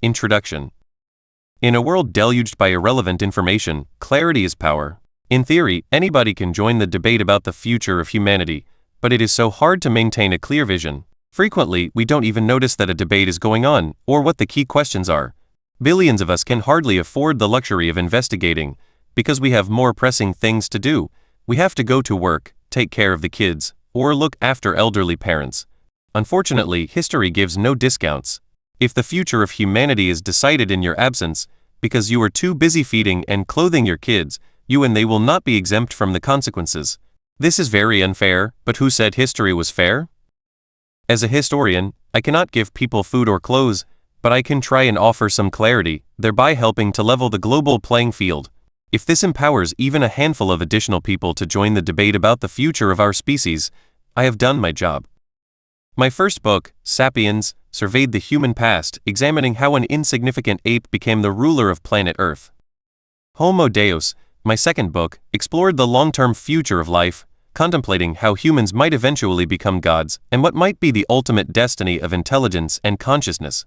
Introduction. In a world deluged by irrelevant information, clarity is power. In theory, anybody can join the debate about the future of humanity, but it is so hard to maintain a clear vision. Frequently, we don't even notice that a debate is going on, or what the key questions are. Billions of us can hardly afford the luxury of investigating, because we have more pressing things to do. We have to go to work, take care of the kids, or look after elderly parents. Unfortunately, history gives no discounts. If the future of humanity is decided in your absence, because you are too busy feeding and clothing your kids, you and they will not be exempt from the consequences. This is very unfair, but who said history was fair? As a historian, I cannot give people food or clothes, but I can try and offer some clarity, thereby helping to level the global playing field. If this empowers even a handful of additional people to join the debate about the future of our species, I have done my job. My first book, Sapiens, surveyed the human past, examining how an insignificant ape became the ruler of planet Earth. Homo Deus, my second book, explored the long-term future of life, contemplating how humans might eventually become gods and what might be the ultimate destiny of intelligence and consciousness.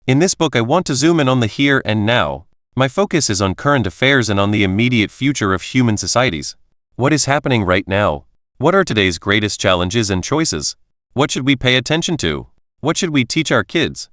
In this book, I want to zoom in on the here and now. My focus is on current affairs and on the immediate future of human societies. What is happening right now? What are today's greatest challenges and choices? What should we pay attention to? What should we teach our kids?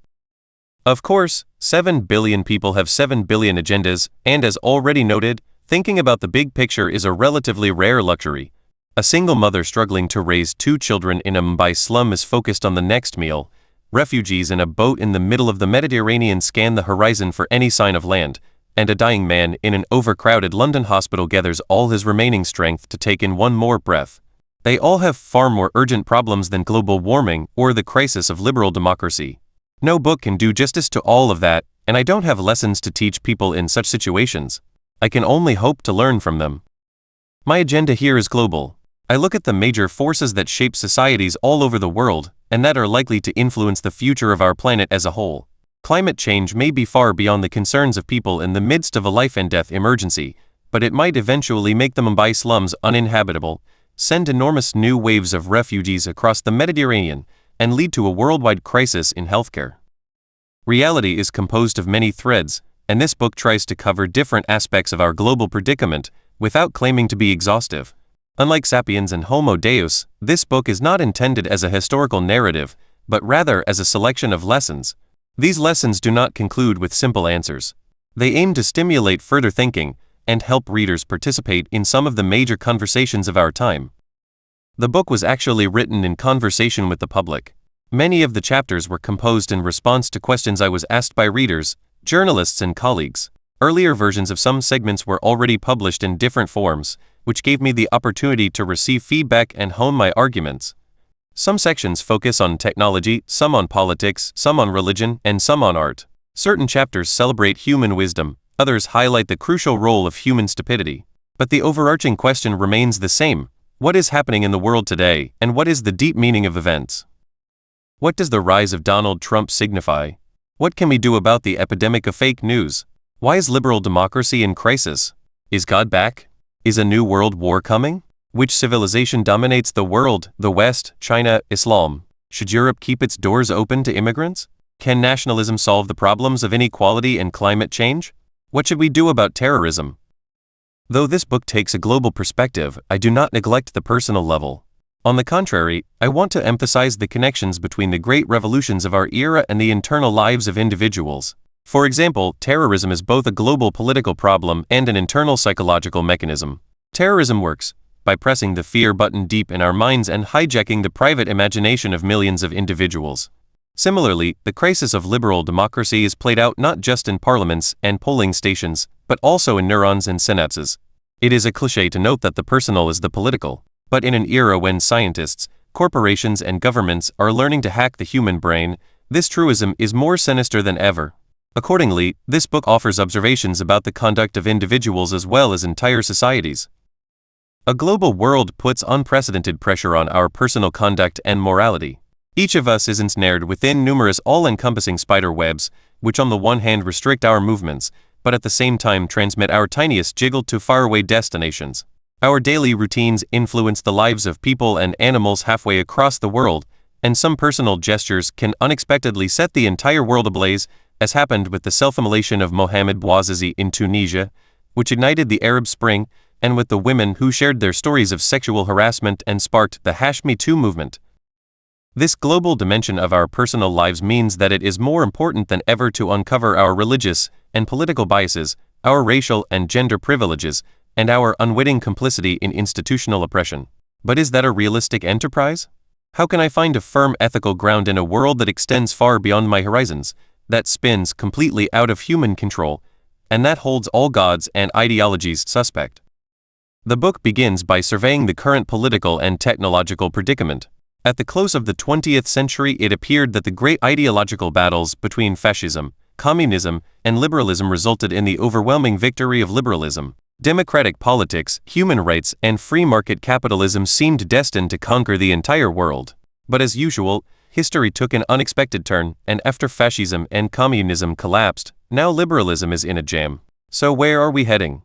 Of course, 7 billion people have 7 billion agendas, and as already noted, thinking about the big picture is a relatively rare luxury. A single mother struggling to raise 2 children in a Mumbai slum is focused on the next meal. Refugees in a boat in the middle of the Mediterranean scan the horizon for any sign of land, and a dying man in an overcrowded London hospital gathers all his remaining strength to take in one more breath. They all have far more urgent problems than global warming or the crisis of liberal democracy. No book can do justice to all of that, and I don't have lessons to teach people in such situations. I can only hope to learn from them. My agenda here is global. I look at the major forces that shape societies all over the world, and that are likely to influence the future of our planet as a whole. Climate change may be far beyond the concerns of people in the midst of a life and death emergency, but it might eventually make the Mumbai slums uninhabitable, send enormous new waves of refugees across the Mediterranean, and lead to a worldwide crisis in healthcare. Reality is composed of many threads, and this book tries to cover different aspects of our global predicament without claiming to be exhaustive. Unlike Sapiens and Homo Deus, this book is not intended as a historical narrative, but rather as a selection of lessons. These lessons do not conclude with simple answers. They aim to stimulate further thinking and help readers participate in some of the major conversations of our time. The book was actually written in conversation with the public. Many of the chapters were composed in response to questions I was asked by readers, journalists, and colleagues. Earlier versions of some segments were already published in different forms, which gave me the opportunity to receive feedback and hone my arguments. Some sections focus on technology, some on politics, some on religion, and some on art. Certain chapters celebrate human wisdom, others highlight the crucial role of human stupidity. But the overarching question remains the same: what is happening in the world today, and what is the deep meaning of events? What does the rise of Donald Trump signify? What can we do about the epidemic of fake news? Why is liberal democracy in crisis? Is God back? Is a new world war coming? Which civilization dominates the world, the West, China, Islam? Should Europe keep its doors open to immigrants? Can nationalism solve the problems of inequality and climate change? What should we do about terrorism? Though this book takes a global perspective, I do not neglect the personal level. On the contrary, I want to emphasize the connections between the great revolutions of our era and the internal lives of individuals. For example, terrorism is both a global political problem and an internal psychological mechanism. Terrorism works by pressing the fear button deep in our minds and hijacking the private imagination of millions of individuals. Similarly, the crisis of liberal democracy is played out not just in parliaments and polling stations, but also in neurons and synapses. It is a cliché to note that the personal is the political, but in an era when scientists, corporations, and governments are learning to hack the human brain, this truism is more sinister than ever. Accordingly, this book offers observations about the conduct of individuals as well as entire societies. A global world puts unprecedented pressure on our personal conduct and morality. Each of us is ensnared within numerous all-encompassing spider webs, which on the one hand restrict our movements, but at the same time transmit our tiniest jiggle to faraway destinations. Our daily routines influence the lives of people and animals halfway across the world, and some personal gestures can unexpectedly set the entire world ablaze, as happened with the self-immolation of Mohamed Bouazizi in Tunisia, which ignited the Arab Spring, and with the women who shared their stories of sexual harassment and sparked the #MeToo movement. This global dimension of our personal lives means that it is more important than ever to uncover our religious and political biases, our racial and gender privileges, and our unwitting complicity in institutional oppression. But is that a realistic enterprise? How can I find a firm ethical ground in a world that extends far beyond my horizons, that spins completely out of human control, and that holds all gods and ideologies suspect? The book begins by surveying the current political and technological predicament. At the close of the 20th century, it appeared that the great ideological battles between fascism, communism, and liberalism resulted in the overwhelming victory of liberalism. Democratic politics, human rights, and free market capitalism seemed destined to conquer the entire world. But as usual, history took an unexpected turn, and after fascism and communism collapsed, now liberalism is in a jam. So where are we heading?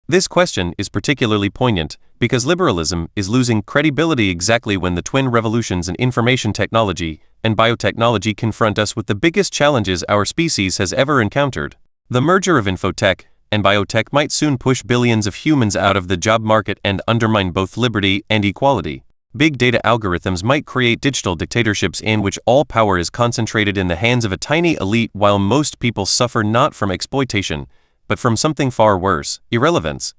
This question is particularly poignant because liberalism is losing credibility exactly when the twin revolutions in information technology and biotechnology confront us with the biggest challenges our species has ever encountered. The merger of infotech and biotech might soon push billions of humans out of the job market and undermine both liberty and equality. Big data algorithms might create digital dictatorships in which all power is concentrated in the hands of a tiny elite while most people suffer not from exploitation, but from something far worse, irrelevance.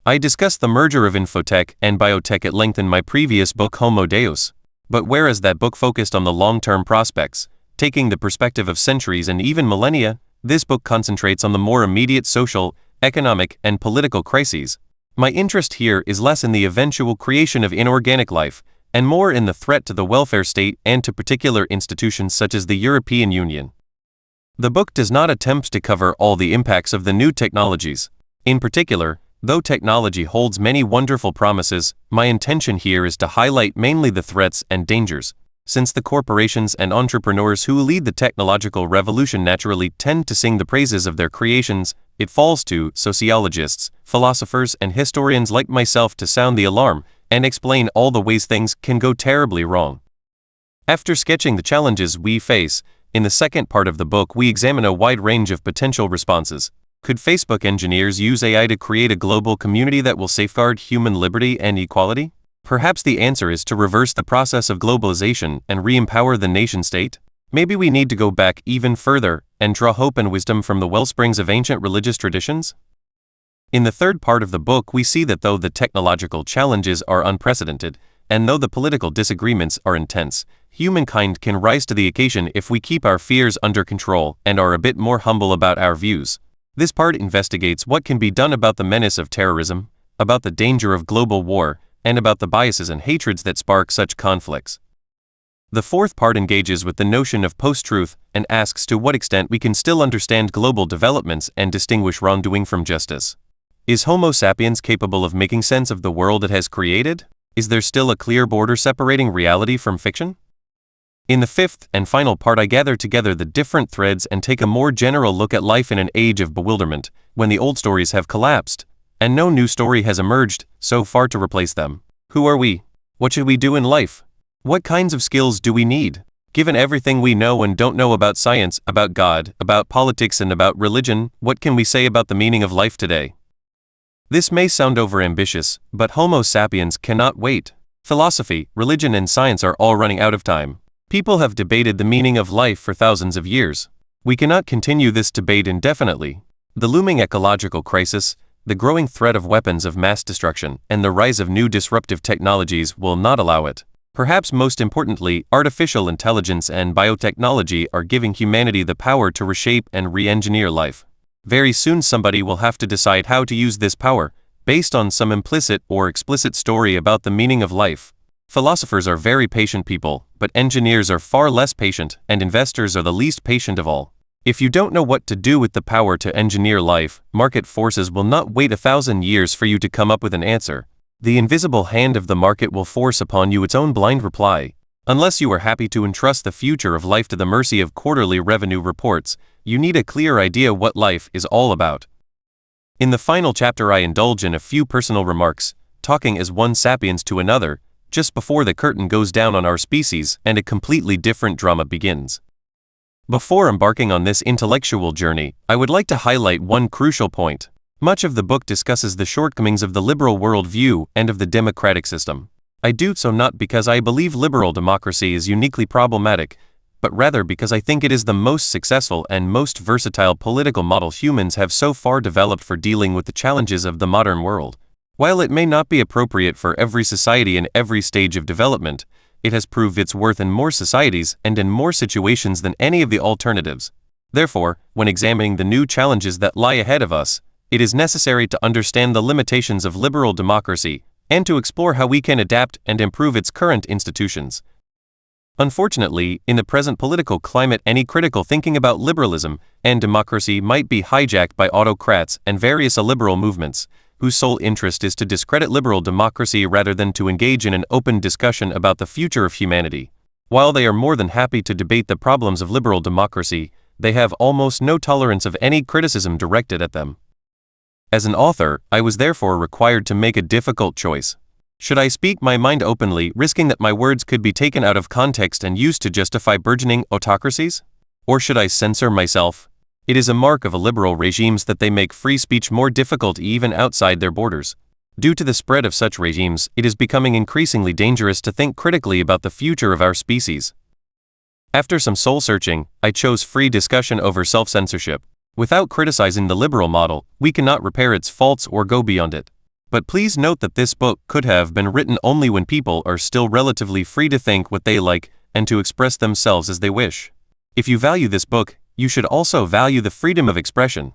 I discussed the merger of infotech and biotech at length in my previous book Homo Deus. But whereas that book focused on the long-term prospects, taking the perspective of centuries and even millennia, this book concentrates on the more immediate social, economic, and political crises. My interest here is less in the eventual creation of inorganic life, and more in the threat to the welfare state and to particular institutions such as the European Union. The book does not attempt to cover all the impacts of the new technologies. In particular, though technology holds many wonderful promises, my intention here is to highlight mainly the threats and dangers, since the corporations and entrepreneurs who lead the technological revolution naturally tend to sing the praises of their creations. It falls to sociologists, philosophers, and historians like myself to sound the alarm and explain all the ways things can go terribly wrong. After sketching the challenges we face, in the second part of the book we examine a wide range of potential responses. Could Facebook engineers use AI to create a global community that will safeguard human liberty and equality? Perhaps the answer is to reverse the process of globalization and re-empower the nation-state. Maybe we need to go back even further and draw hope and wisdom from the wellsprings of ancient religious traditions? In the third part of the book we see that though the technological challenges are unprecedented, and though the political disagreements are intense, humankind can rise to the occasion if we keep our fears under control and are a bit more humble about our views. This part investigates what can be done about the menace of terrorism, about the danger of global war, and about the biases and hatreds that spark such conflicts. The fourth part engages with the notion of post-truth and asks to what extent we can still understand global developments and distinguish wrongdoing from justice. Is Homo sapiens capable of making sense of the world it has created? Is there still a clear border separating reality from fiction? In the fifth and final part I gather together the different threads and take a more general look at life in an age of bewilderment, when the old stories have collapsed, and no new story has emerged so far to replace them. Who are we? What should we do in life? What kinds of skills do we need? Given everything we know and don't know about science, about God, about politics and about religion, what can we say about the meaning of life today? This may sound overambitious, but Homo sapiens cannot wait. Philosophy, religion and science are all running out of time. People have debated the meaning of life for thousands of years. We cannot continue this debate indefinitely. The looming ecological crisis, the growing threat of weapons of mass destruction, and the rise of new disruptive technologies will not allow it. Perhaps most importantly, artificial intelligence and biotechnology are giving humanity the power to reshape and re-engineer life. Very soon somebody will have to decide how to use this power, based on some implicit or explicit story about the meaning of life. Philosophers are very patient people, but engineers are far less patient, and investors are the least patient of all. If you don't know what to do with the power to engineer life, market forces will not wait 1,000 years for you to come up with an answer. The invisible hand of the market will force upon you its own blind reply. Unless you are happy to entrust the future of life to the mercy of quarterly revenue reports, you need a clear idea what life is all about. In the final chapter I indulge in a few personal remarks, talking as one sapiens to another, just before the curtain goes down on our species and a completely different drama begins. Before embarking on this intellectual journey, I would like to highlight one crucial point. Much of the book discusses the shortcomings of the liberal worldview and of the democratic system. I do so not because I believe liberal democracy is uniquely problematic, but rather because I think it is the most successful and most versatile political model humans have so far developed for dealing with the challenges of the modern world. While it may not be appropriate for every society in every stage of development, it has proved its worth in more societies and in more situations than any of the alternatives. Therefore, when examining the new challenges that lie ahead of us, it is necessary to understand the limitations of liberal democracy and to explore how we can adapt and improve its current institutions. Unfortunately, in the present political climate, any critical thinking about liberalism and democracy might be hijacked by autocrats and various illiberal movements, whose sole interest is to discredit liberal democracy rather than to engage in an open discussion about the future of humanity. While they are more than happy to debate the problems of liberal democracy, they have almost no tolerance of any criticism directed at them. As an author, I was therefore required to make a difficult choice. Should I speak my mind openly, risking that my words could be taken out of context and used to justify burgeoning autocracies? Or should I censor myself? It is a mark of illiberal regimes that they make free speech more difficult even outside their borders. Due to the spread of such regimes, it is becoming increasingly dangerous to think critically about the future of our species. After some soul-searching, I chose free discussion over self-censorship. Without criticizing the liberal model, we cannot repair its faults or go beyond it. But please note that this book could have been written only when people are still relatively free to think what they like and to express themselves as they wish. If you value this book, you should also value the freedom of expression.